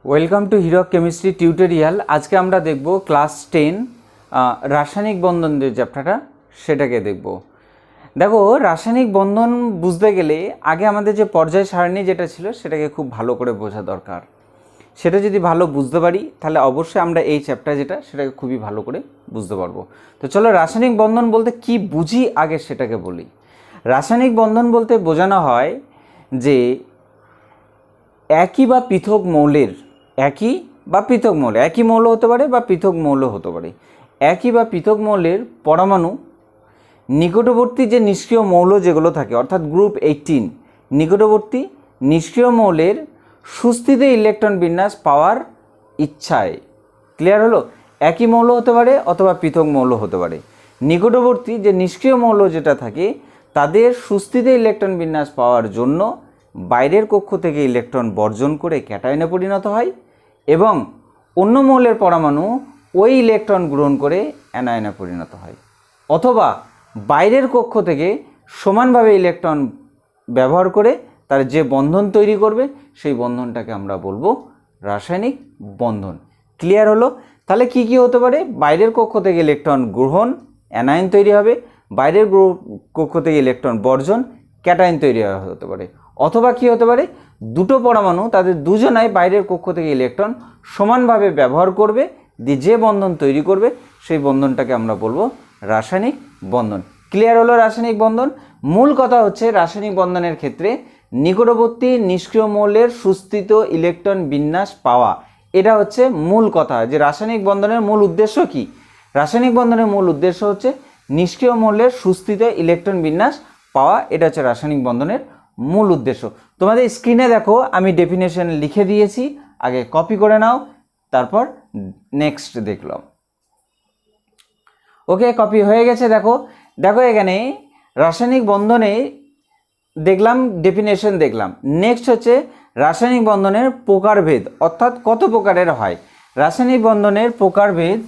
Welcome to Hirak chemistry tutorial. আজকে আমরা দেখব ক্লাস 10 রাসায়নিক বন্ধন যে চ্যাপ্টারটা সেটাকে দেখব। দেখো, রাসায়নিক বন্ধন বুঝতে গেলে আগে আমাদের যে পর্যায় সারণী যেটা ছিল সেটাকে খুব ভালো করে বোঝা দরকার। সেটা যদি ভালো বুঝতে পারি তাহলে অবশ্যই আমরা এই চ্যাপ্টার যেটা সেটাকে খুবই ভালো করে বুঝতে পারবো। তো চলো, রাসায়নিক বন্ধন বলতে কি বুঝি আগে সেটাকে বলি। রাসায়নিক বন্ধন বলতে বোঝানো হয় যে একই বা পৃথক মৌলের একই মৌল হতে পারে বা পৃথক মৌল হতে পারে, একই বা পৃথক মৌলের পরমাণু নিকটবর্তী যে নিষ্ক্রিয় মৌল যেগুলো থাকে অর্থাৎ গ্রুপ 18 নিকটবর্তী নিষ্ক্রিয় মৌলের সুস্থিত ইলেকট্রন বিন্যাস পাওয়ার ইচ্ছায়, ক্লিয়ার হলো? একই মৌল হতে পারে অথবা পৃথক মৌল হতে পারে, নিকটবর্তী যে নিষ্ক্রিয় মৌল যেটা থাকে তাদের সুস্থিত ইলেকট্রন বিন্যাস পাওয়ার জন্য বাইরের কক্ষ থেকে ইলেকট্রন বর্জন করে ক্যাটায়নে পরিণত হয় এবং অন্য মৌলের পরমাণু ওই ইলেকট্রন গ্রহণ করে অ্যানায়নে পরিণত হয়, অথবা বাইরের কক্ষ থেকে সমানভাবে ইলেকট্রন ব্যবহার করে তার যে বন্ধন তৈরি করবে সেই বন্ধনটাকে আমরা বলবো রাসায়নিক বন্ধন। ক্লিয়ার হলো? তাহলে কি কি হতে পারে? বাইরের কক্ষ থেকে ইলেকট্রন গ্রহণ, অ্যানায়ন তৈরি হবে, বাইরের কক্ষ থেকে ইলেকট্রন বর্জন, ক্যাটায়ন তৈরি হতে পারে, অথবা কি হতে পারে? দুটো পরমাণু তাদের দুজনাই বাইরের কক্ষ থেকে ইলেকট্রন সমানভাবে ব্যবহার করবে, দিয়ে যে বন্ধন তৈরি করবে সেই বন্ধনটাকে আমরা বলবো রাসায়নিক বন্ধন। ক্লিয়ার হলো? রাসায়নিক বন্ধন মূল কথা হচ্ছে রাসায়নিক বন্ধনের ক্ষেত্রে নিকটবর্তী নিষ্ক্রিয় মৌলের সুস্থিত ইলেকট্রন বিন্যাস পাওয়া, এটা হচ্ছে মূল কথা। যে রাসায়নিক বন্ধনের মূল উদ্দেশ্য কি? রাসায়নিক বন্ধনের মূল উদ্দেশ্য হচ্ছে নিষ্ক্রিয় মৌলের সুস্থিত ইলেকট্রন বিন্যাস পাওয়া, এটা হচ্ছে রাসায়নিক বন্ধনের মূল উদ্দেশ্য। তোমাদের স্ক্রিনে দেখো আমি ডেফিনেশন লিখে দিয়েছি, আগে কপি করে নাও, তারপর নেক্সট দেখলাম। ওকে, কপি হয়ে গেছে। দেখো দেখো এখানে রাসায়নিক বন্ধনে দেখলাম, ডেফিনেশন দেখলাম। নেক্সট হচ্ছে রাসায়নিক বন্ধনের প্রকারভেদ, অর্থাৎ কত প্রকারের হয়। রাসায়নিক বন্ধনের প্রকারভেদ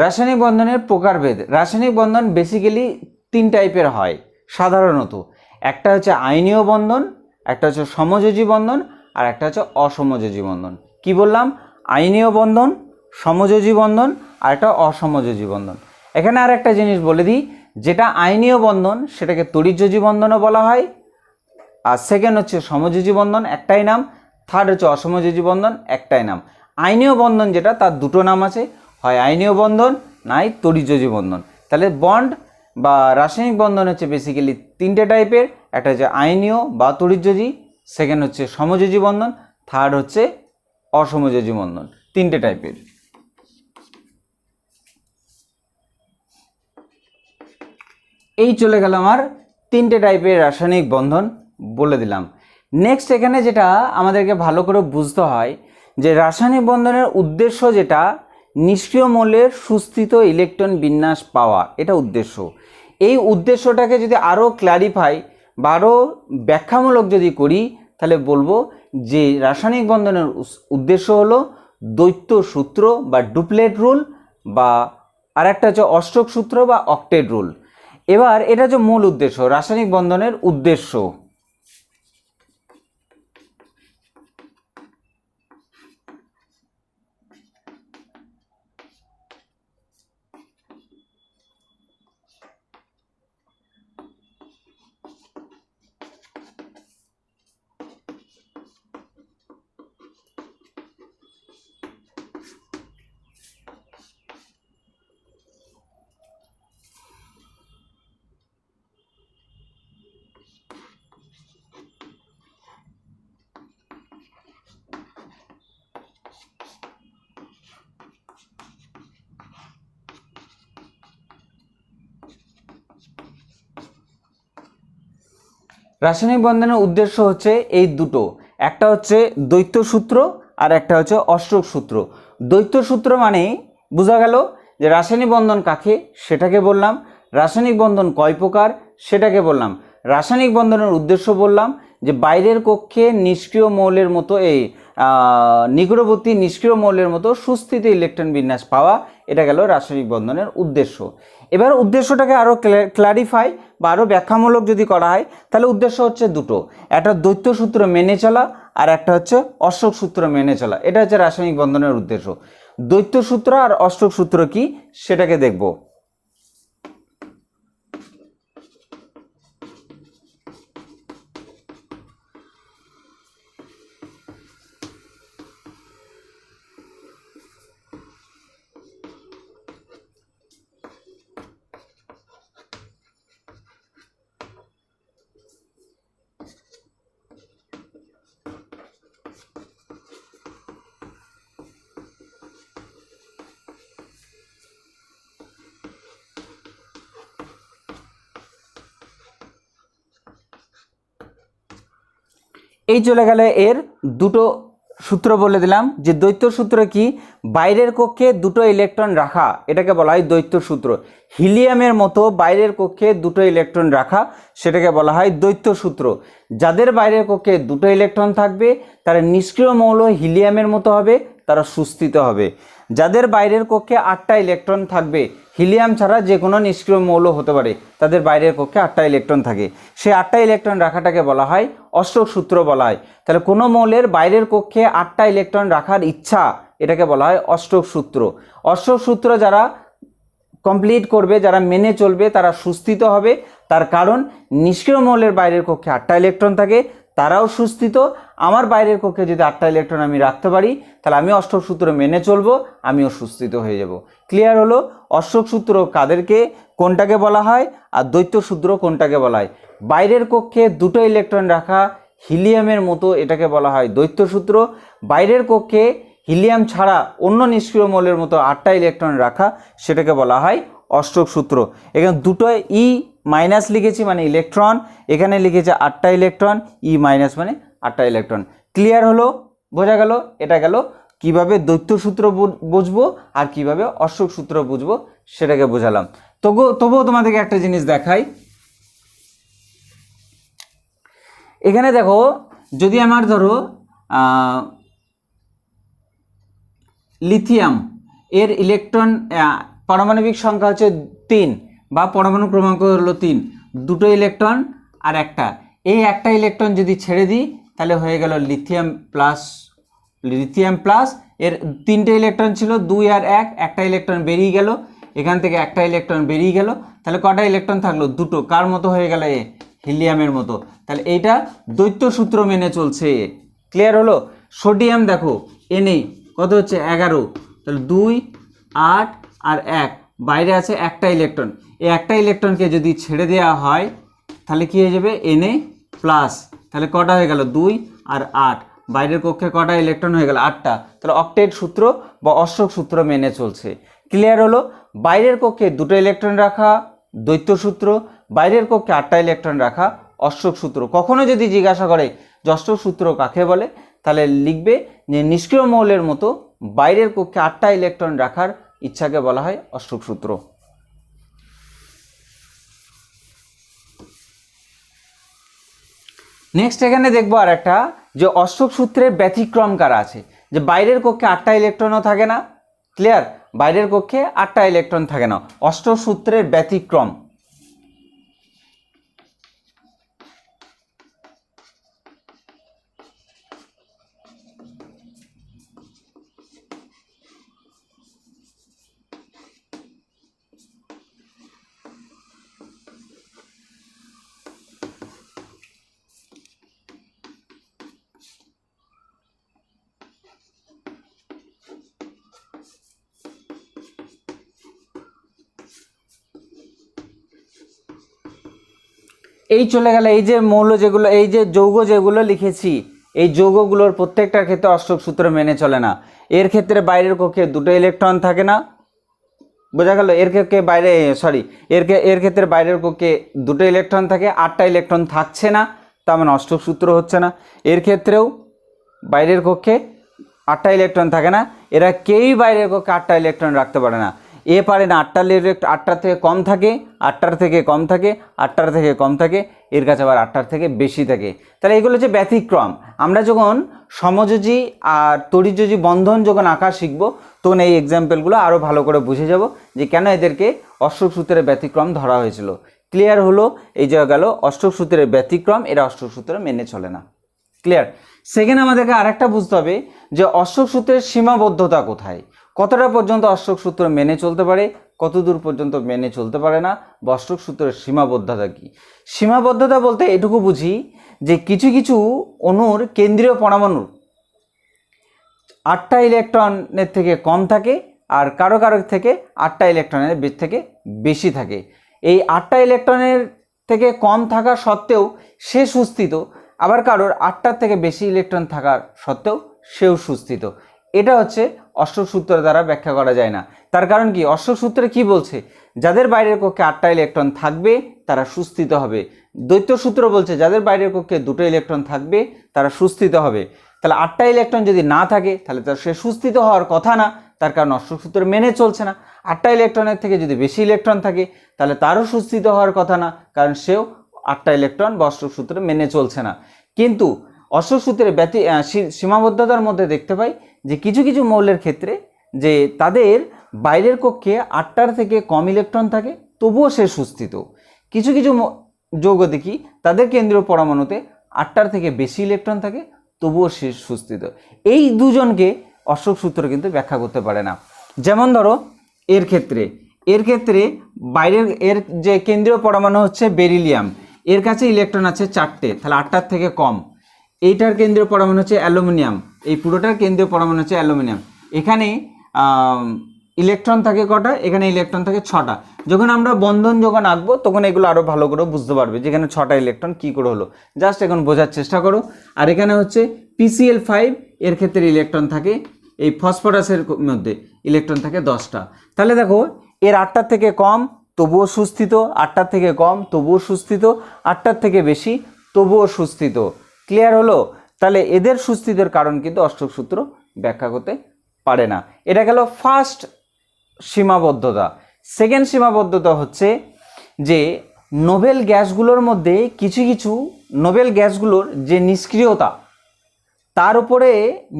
রাসায়নিক বন্ধনের প্রকারভেদ। রাসায়নিক বন্ধন বেসিক্যালি 3 টাইপের হয় সাধারণত। একটা হচ্ছে আয়নীয় বন্ধন, একটা হচ্ছে সমযোজী বন্ধন, আর একটা হচ্ছে অসমযোজী বন্ধন। কি বললাম? আয়নীয় বন্ধন, সমযোজী বন্ধন, আর একটা অসমযোজী বন্ধন। এখানে আর একটা জিনিস বলে দিই, যেটা আয়নীয় বন্ধন সেটাকে তড়িৎযোজী বন্ধনও বলা হয়, আর সেকেন্ড হচ্ছে সমযোজী বন্ধন, একটাই নাম। থার্ড হচ্ছে অসমযোজী বন্ধন, একটাই নাম। আয়নীয় বন্ধন যেটা, তার দুটো নাম আছে, হয় আয়নীয় বন্ধন নাই তড়িৎযোজী বন্ধন। তাহলে বন্ড বা রাসায়নিক বন্ধন হচ্ছে বেসিক্যালি 3টে টাইপের। একটা হচ্ছে আয়নীয় বা তড়িৎযোজী, সেকেন্ড হচ্ছে সমযোজী বন্ধন, থার্ড হচ্ছে অসমযোজী বন্ধন। 3টে টাইপের। এই চলে গেল আমার 3টে টাইপের রাসায়নিক বন্ধন বলে দিলাম। নেক্সট এখানে যেটা আমাদেরকে ভালো করে বুঝতে হয় যে রাসায়নিক বন্ধনের উদ্দেশ্য যেটা নিষ্ক্রিয় মৌলের সুস্থিত ইলেকট্রন বিন্যাস পাওয়া, এটা উদ্দেশ্য। এই উদ্দেশ্যটাকে যদি আরও ক্ল্যারিফাই বা আরও ব্যাখ্যামূলক যদি করি তাহলে বলবো যে রাসায়নিক বন্ধনের উদ্দেশ্য হলো দ্বৈত সূত্র বা ডুপ্লেট রুল, বা আরেকটা হচ্ছে অষ্টক সূত্র বা অক্টেট রুল। এবার এটা হচ্ছে মূল উদ্দেশ্য, রাসায়নিক বন্ধনের উদ্দেশ্য। রাসায়নিক বন্ধনের উদ্দেশ্য হচ্ছে এই দুটো, একটা হচ্ছে দ্বৈত সূত্র আর একটা হচ্ছে অষ্টক সূত্র। দ্বৈত সূত্র মানে বোঝা গেল যে রাসায়নিক বন্ধন কাকে সেটাকে বললাম, রাসায়নিক বন্ধন কয় প্রকার সেটাকে বললাম, রাসায়নিক বন্ধনের উদ্দেশ্য বললাম যে বাইরের কক্ষে নিষ্ক্রিয় মৌলের মতো এই নিকটবর্তী নিষ্ক্রিয় মৌলের মতো সুস্থিত ইলেকট্রন বিন্যাস পাওয়া, এটা গেল রাসায়নিক বন্ধনের উদ্দেশ্য। এবার উদ্দেশ্যটাকে আরও ক্লারিফাই বা আরও ব্যাখ্যামূলক যদি করা হয় তাহলে উদ্দেশ্য হচ্ছে দুটো, একটা দ্বৈত সূত্র মেনে চলা আর একটা হচ্ছে অষ্টক সূত্র মেনে চলা। এটা হচ্ছে রাসায়নিক বন্ধনের উদ্দেশ্য। দ্বৈত সূত্র আর অষ্টক সূত্র কি সেটাকে দেখব। এই চলে গেলে এর দুটো সূত্র বলে দিলাম যে দ্বৈত সূত্র কি, বাইরের কক্ষে দুটো ইলেকট্রন রাখা, এটাকে বলা হয় দ্বৈত সূত্র। হিলিয়ামের মতো বাইরের কক্ষে দুটো ইলেকট্রন রাখা, সেটাকে বলা হয় দ্বৈত সূত্র। যাদের বাইরের কক্ষে দুটো ইলেকট্রন থাকবে তারা নিষ্ক্রিয় মৌল হিলিয়ামের মতো হবে, তারা সুস্থিত হবে। যাদের বাইরের কক্ষে 8টা ইলেকট্রন থাকবে, হিলিয়াম ছাড়া যে কোনো নিষ্ক্রিয় মৌল হতে পারে, তাদের বাইরের কক্ষে 8টা ইলেকট্রন থাকে, সেই 8টা ইলেকট্রন রাখাটাকে বলা হয় অষ্টক সূত্র বলা হয়। তাহলে কোনো মৌলের বাইরের কক্ষে 8টা ইলেকট্রন রাখার ইচ্ছা, এটাকে বলা হয় অষ্টক সূত্র। অষ্টক সূত্র যারা কমপ্লিট করবে, যারা মেনে চলবে, তারা সুস্থিত হবে। তার কারণ নিষ্ক্রিয় মৌলের বাইরের কক্ষে 8টা ইলেকট্রন থাকে, তারাও সুস্থিত। আমার বাইরের কক্ষে যদি 8টা ইলেকট্রন আমি রাখতে পারি, তাহলে আমি অষ্টক সূত্র মেনে চলবো, আমিও সুস্থিত হয়ে যাব। ক্লিয়ার হলো অষ্টক সূত্র কাদেরকে কোনটাকে বলা হয় আর দ্বৈত সূত্র কোনটাকে বলা হয়। বাইরের কক্ষে দুটো ইলেকট্রন রাখা হিলিয়ামের মতো, এটাকে বলা হয় দ্বৈত সূত্র। বাইরের কক্ষে হিলিয়াম ছাড়া অন্য নিষ্ক্রিয় মৌলের মতো 8টা ইলেকট্রন রাখা, সেটাকে বলা হয় অষ্টক সূত্র। এখানে দুটো ই মাইনাস লিখেছি মানে ইলেকট্রন, এখানে লিখেছে 8টা ইলেকট্রন, ই মাইনাস মানে 8টা ইলেকট্রন। ক্লিয়ার হলো, বোঝা গেল। এটা গেল কিভাবে দ্বৈত সূত্র বুঝবো আর কিভাবে অষ্টক সূত্র বুঝবো, সেটাকে বোঝালাম। তবুও তোমাদেরকে একটা জিনিস দেখাই। এখানে দেখো, যদি আমার ধরো লিথিয়াম এর ইলেকট্রন পারমাণবিক সংখ্যা হচ্ছে 3 বা পরমাণু ক্রমাঙ্ক হলো 3, দুটো ইলেকট্রন আর একটা, এই একটা ইলেকট্রন যদি ছেড়ে দিই তাহলে হয়ে গেল লিথিয়াম প্লাস। এর 3টে ইলেকট্রন ছিল, 2 আর 1, একটা ইলেকট্রন বেরিয়ে গেল, এখান থেকে একটা ইলেকট্রন বেরিয়ে গেল, তাহলে কটা ইলেকট্রন থাকলো? দুটো। কার মতো হয়ে গেল? হিলিয়ামের মতো। তাহলে এইটা দ্বৈত সূত্র মেনে চলছে। ক্লিয়ার হলো। সোডিয়াম দেখো এনে কত হচ্ছে 11, তাহলে 2, 8 আর 1, বাইরে আছে একটা ইলেকট্রন, এই একটা ইলেকট্রনকে যদি ছেড়ে দেওয়া হয় তাহলে কি হয়ে যাবে? Na plus. তাহলে কটা হয়ে গেল? 2 আর 8, বাইরের কক্ষে কটা ইলেকট্রন হয়ে গেল? 8টা। তাহলে অক্টেট সূত্র বা অষ্টক সূত্র মেনে চলছে। ক্লিয়ার হলো। বাইরের কক্ষে দুটো ইলেকট্রন রাখা দ্বৈত সূত্র, বাইরের কক্ষে 8টা ইলেকট্রন রাখা অষ্টক সূত্র। কখনো যদি জিজ্ঞাসা করে যে অষ্টক সূত্র কাকে বলে, তাহলে লিখবে যে নিষ্ক্রিয় মৌলের মতো বাইরের কক্ষে 8টা ইলেকট্রন রাখার ইচ্ছাকে বলা হয় অষ্টক সূত্র। নেক্সট এখানে দেখবো আর একটা, যে অষ্টক সূত্রের ব্যতিক্রম কারা আছে, যে বাইরের কক্ষে 8টা ইলেকট্রনও থাকে না। ক্লিয়ার? বাইরের কক্ষে 8টা ইলেকট্রন থাকে না, অষ্টক সূত্রের ব্যতিক্রম। এই চলে গেল এই যে মৌল যেগুলো, এই যে যৌগ যেগুলো লিখেছি, এই যৌগগুলোর প্রত্যেকটার ক্ষেত্রে অষ্টক সূত্র মেনে চলে না। এর ক্ষেত্রে বাইরের কক্ষে দুটো ইলেকট্রন থাকে না, বোঝা গেল। এর কক্ষে বাইরে এর ক্ষেত্রে বাইরের কক্ষে দুটো ইলেকট্রন থাকে, 8টা ইলেকট্রন থাকছে না, তার মানে অষ্টক সূত্র হচ্ছে না। এর ক্ষেত্রেও বাইরের কক্ষে 8টা ইলেকট্রন থাকে না, এরা কেউই বাইরের কক্ষে 8টা ইলেকট্রন রাখতে পারে না। এ পারে না, 8টা ইলেকট্রন 8টার থেকে কম থাকে, 8টার থেকে কম থাকে, 8টার থেকে কম থাকে, এর কাছে আবার 8টার থেকে বেশি থাকে। তাহলে এগুলো হচ্ছে ব্যতিক্রম। আমরা যখন সমযোজী আর তড়িৎযোজী বন্ধন যখন আঁকা শিখব তখন এই এক্সাম্পলগুলো আরও ভালো করে বুঝে যাব যে কেন এদেরকে অষ্টক সূত্রের ব্যতিক্রম ধরা হয়েছিল। ক্লিয়ার হলো? এই যে গেল অষ্টক সূত্রের ব্যতিক্রম, এরা অষ্টক সূত্র মেনে চলে না। ক্লিয়ার? সেকেন্ড আমাদেরকে আরেকটা বুঝতে হবে যে অষ্টক সূত্রের সীমাবদ্ধতা কোথায়, কতটা পর্যন্ত অষ্টক সূত্র মেনে চলতে পারে, কত দূর পর্যন্ত মেনে চলতে পারে না, বা অষ্টক সূত্রের সীমাবদ্ধতা কি। সীমাবদ্ধতা বলতে এটুকু বুঝি যে কিছু কিছু অণুর কেন্দ্রীয় পরমাণুর 8টা ইলেকট্রনের থেকে কম থাকে, আর কারো কারো থেকে 8টা ইলেকট্রনের থেকে বেশি থাকে। এই 8টা ইলেকট্রনের থেকে কম থাকা সত্ত্বেও সে সুস্থিত, আবার কারোর 8টার থেকে বেশি ইলেকট্রন থাকার সত্ত্বেও সেও সুস্থিত। এটা হচ্ছে অষ্টক সূত্র দ্বারা ব্যাখ্যা করা যায় না। তার কারণ কি, অষ্টক সূত্রে কি বলছে, যাদের বাইরের কক্ষে 8টা ইলেকট্রন থাকবে তারা সুস্থিত হবে। দ্বৈত সূত্র বলছে যাদের বাইরের কক্ষে 2টো ইলেকট্রন থাকবে তারা সুস্থিত হবে। তাহলে 8টা ইলেকট্রন যদি না থাকে তাহলে তার সে সুস্থিত হওয়ার কথা না, তার কারণ অষ্টক সূত্র মেনে চলছে না। 8টা ইলেকট্রনের থেকে যদি বেশি ইলেকট্রন থাকে তাহলে তারও সুস্থিত হওয়ার কথা না, কারণ সেও 8টা ইলেকট্রন বা অষ্টক সূত্র মেনে চলছে না। কিন্তু অষ্টক সূত্রের সীমাবদ্ধতার মধ্যে দেখতে পাই যে কিছু কিছু মৌলের ক্ষেত্রে যে তাদের বাইরের কক্ষে 8টার থেকে কম ইলেকট্রন থাকে তবুও সে সুস্থিত। কিছু কিছু যৌগ দেখি তাদের কেন্দ্রীয় পরমাণুতে 8টার থেকে বেশি ইলেকট্রন থাকে তবুও সে সুস্থিত। এই দুজনকে অষ্টক সূত্র কিন্তু ব্যাখ্যা করতে পারে না। যেমন ধরো এর ক্ষেত্রে বাইরের এর যে কেন্দ্রীয় পরমাণু হচ্ছে বেরিলিয়াম, এর কাছে ইলেকট্রন আছে 4টে, তাহলে 8টার থেকে কম। এইটার কেন্দ্রীয় পরমাণু হচ্ছে অ্যালুমিনিয়াম, এই পুরোটার কেন্দ্রীয় পরমাণু হচ্ছে অ্যালুমিনিয়াম। এখানে ইলেকট্রন থাকে কটা, এখানে ইলেকট্রন থাকে 6টা। যখন আমরা বন্ধন যখন আঁকবো তখন এগুলো আরও ভালো করে বুঝতে পারবে যেখানে 6টা ইলেকট্রন কী করে হলো। জাস্ট এখন বোঝার চেষ্টা করো। আর এখানে হচ্ছে PCl5, এর ক্ষেত্রে ইলেকট্রন থাকে, এই ফসফরাসের মধ্যে ইলেকট্রন থাকে 10টা। তাহলে দেখো এর 8টার থেকে কম তবুও সুস্থিত, 8টার থেকে কম তবুও সুস্থিত, 8টার থেকে বেশি তবুও সুস্থিত। ক্লিয়ার হলো? তাহলে এদের সুস্থিতের কারণ কিন্তু অষ্টক সূত্র ব্যাখ্যা করতে পারে না। এটা গেল ফার্স্ট সীমাবদ্ধতা। সেকেন্ড সীমাবদ্ধতা হচ্ছে যে নোবেল গ্যাসগুলোর মধ্যে কিছু কিছু নোবেল গ্যাসগুলোর যে নিষ্ক্রিয়তা তার উপরে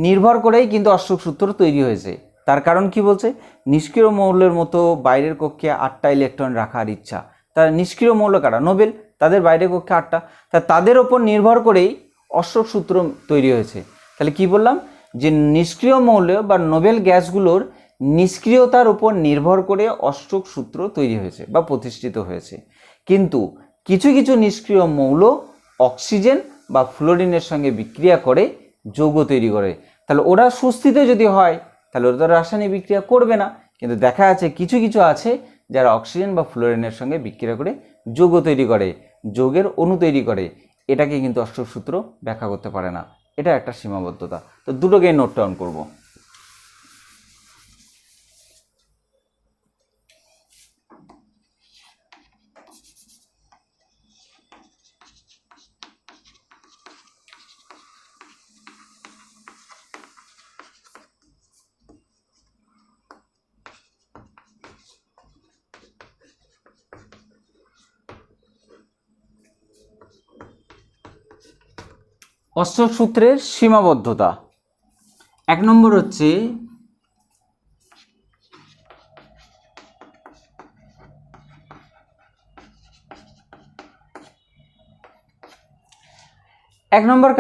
নির্ভর করেই কিন্তু অষ্টক সূত্র তৈরি হয়েছে। তার কারণ কি বলছে, নিষ্ক্রিয় মৌলের মতো বাইরের কক্ষে 8টা ইলেকট্রন রাখার ইচ্ছা। তার নিষ্ক্রিয় মৌল কারা, নোবেল, তাদের বাইরের কক্ষে 8টা, তাদের ওপর নির্ভর করেই অষ্টক সূত্র তৈরি হয়েছে। তাহলে কি বললাম, যে নিষ্ক্রিয় মৌল বা নোবেল গ্যাসগুলোর নিষ্ক্রিয়তার উপর নির্ভর করে অষ্টক সূত্র তৈরি হয়েছে বা প্রতিষ্ঠিত হয়েছে। কিন্তু কিছু কিছু নিষ্ক্রিয় মৌল অক্সিজেন বা ফ্লোরিনের সঙ্গে বিক্রিয়া করে যৌগ তৈরি করে। তাহলে ওরা সুস্থিত যদি হয় তাহলে ওরা তো রাসায়নিক বিক্রিয়া করবে না, কিন্তু দেখা যাচ্ছে কিছু কিছু আছে যারা অক্সিজেন বা ফ্লোরিনের সঙ্গে বিক্রিয়া করে যৌগ তৈরি করে, যৌগের অণু তৈরি করে। এটাকে কিন্তু অষ্টক সূত্র ব্যাখ্যা করতে পারে না। এটা একটা সীমাবদ্ধতা। তো দুটোকে নোট ডাউন করব। অষ্টক সূত্রের সীমাবদ্ধতা 1 নম্বর হচ্ছে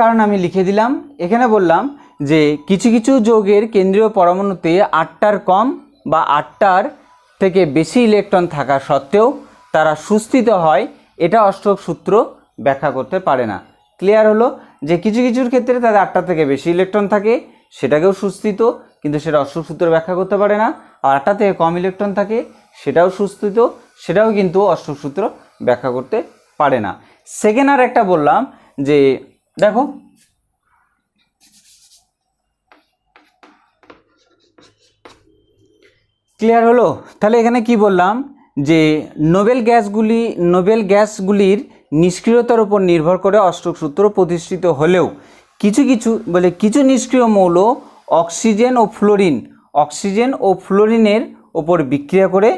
কারণ আমি লিখে দিলাম। এখানে বললাম যে কিছু কিছু যৌগের কেন্দ্রীয় পরমাণুতে 8টার কম বা 8টার থেকে বেশি ইলেকট্রন থাকা সত্ত্বেও তারা সুস্থিত হয়, এটা অষ্টক সূত্র ব্যাখ্যা করতে পারে না। ক্লিয়ার হলো? যে কিছু কিছুর ক্ষেত্রে তাদের 8টার থেকে বেশি ইলেকট্রন থাকে, সেটাকেও সুস্থিত, কিন্তু সেটা অষ্টক সূত্র ব্যাখ্যা করতে পারে না। আর 8টা থেকে কম ইলেকট্রন থাকে, সেটাও সুস্থিত, সেটাও কিন্তু অষ্টক সূত্র ব্যাখ্যা করতে পারে না। সেকেন্ড আর একটা বললাম যে দেখো ক্লিয়ার হলো? তাহলে এখানে কি বললাম যে নোবেল গ্যাসগুলির নিষ্ক্রিয়তার উপর নির্ভর করে অষ্টক সূত্র প্রতিষ্ঠিত হলেও কিছু নিষ্ক্রিয় মৌল অক্সিজেন ও ফ্লোরিনের ওপর বিক্রিয়া করে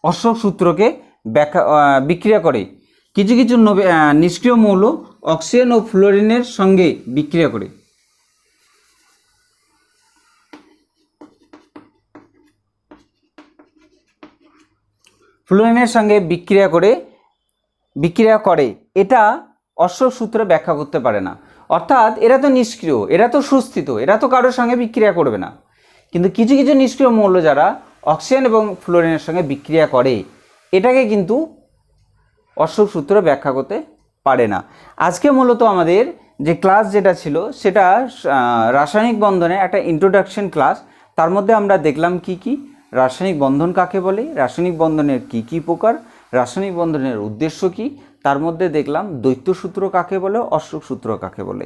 অশোক সূত্রকে বিক্রিয়া করে। কিছু কিছু নিষ্ক্রিয় মৌল অক্সিজেন ও ফ্লোরিনের সঙ্গে বিক্রিয়া করে। ফ্লোরিনের সঙ্গে বিক্রিয়া করে এটা অশোক সূত্রে ব্যাখ্যা করতে পারে না। অর্থাৎ এরা তো নিষ্ক্রিয়, এরা তো সুস্থিত, এরা তো কারোর সঙ্গে বিক্রিয়া করবে না। কিন্তু কিছু কিছু নিষ্ক্রিয় মৌল যারা অক্সিজেন এবং ফ্লোরিনের সঙ্গে বিক্রিয়া করে এটাকে কিন্তু অশোক সূত্র ব্যাখ্যা করতে পারে না। আজকে মূলত আমাদের যে ক্লাস যেটা ছিল সেটা রাসায়নিক বন্ধনের একটা ইন্ট্রোডাকশন ক্লাস। তার মধ্যে আমরা দেখলাম কি কি রাসায়নিক বন্ধন কাকে বলে, রাসায়নিক বন্ধনের কি কি প্রকার, রাসায়নিক বন্ধনের উদ্দেশ্য কি, তার মধ্যে দেখলাম দ্বৈত সূত্র কাকে বলে, অশোক সূত্র কাকে বলে,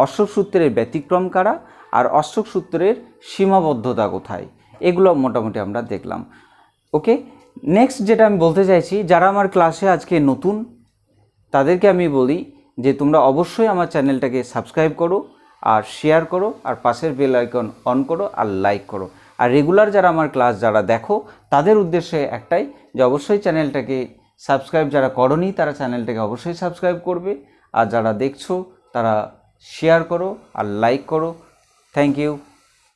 অশোক সূত্রের ব্যতিক্রম কারা, আর অশোক সূত্রের সীমাবদ্ধতা কোথায়, এগুলো মোটামুটি আমরা দেখলাম। ওকে, নেক্সট যেটা আমি বলতে চাইছি, যারা আমার ক্লাসে আজকে নতুন তাদেরকে আমি বলি যে তোমরা অবশ্যই আমার চ্যানেলটাকে সাবস্ক্রাইব করো আর শেয়ার করো আর পাশের বেল আইকন অন করো আর লাইক করো। আর রেগুলার যারা আমার ক্লাস যারা দেখো তাদের উদ্দেশ্যে একটাই যে অবশ্যই চ্যানেলটাকে সাবস্ক্রাইব যারা করোনি তারা চ্যানেলটাকে অবশ্যই সাবস্ক্রাইব করবে, আর যারা দেখছো তারা শেয়ার করো আর লাইক করো। Thank you.